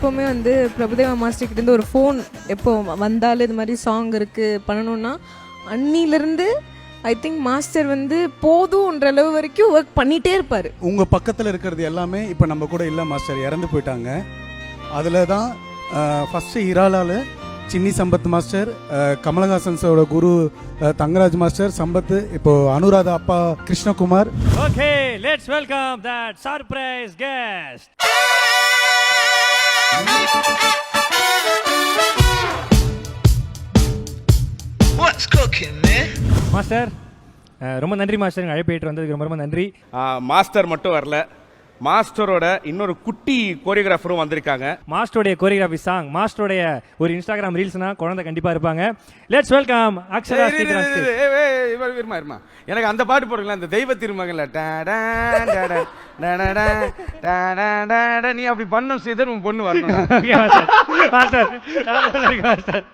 எப்போவுமே வந்து பிரபுதேவா மாஸ்டர் கிட்டேருந்து ஒரு ஃபோன் எப்போ வந்தாலும் இது மாதிரி சாங் இருக்குது பண்ணணுன்னா அன்னிலேருந்து ஐ திங்க் மாஸ்டர் வந்து போதுன்ற அளவு வரைக்கும் ஒர்க் பண்ணிகிட்டே இருப்பார். உங்கள் பக்கத்தில் இருக்கிறது எல்லாமே இப்போ நம்ம கூட இல்லை, மாஸ்டர் இறந்து போயிட்டாங்க. அதில் தான் ஃபஸ்ட்டு ஹிராலால் சின்னி சம்பத் மாஸ்டர், கமலஹாசன் சாரோட குரு தங்கராஜ் மாஸ்டர், சம்பத், இப்போ அனுராதா அப்பா Krishnakumar. Okay, let's welcome that surprise guest. What's cooking, man? Master ரொம்ப நன்றி மாஸ்டர், அழைப்பு ஏற்று வந்ததுக்கு ரொம்ப ரொம்ப நன்றி. மாஸ்டர் மட்டும் வரல, மாஸ்டரோட இன்னொரு குட்டி கோரியோகிராஃபரும் வந்திருக்காங்க. மாஸ்டருடைய கோரியோகிராஃபி சாங், மாஸ்டருடைய ஒரு இன்ஸ்டாகிராம் ரீல்ஸ்னா குழந்தை கண்டிப்பா இருப்பாங்க. Let's welcome Akshara Srikanth. இருமா, எனக்கு அந்த பாட்டு போடுங்களா, அந்த தெய்வ திருமகன்ல நீ அப்படி பண்ண செய்த உன் பொண்ணு வரணும். மாஸ்டர்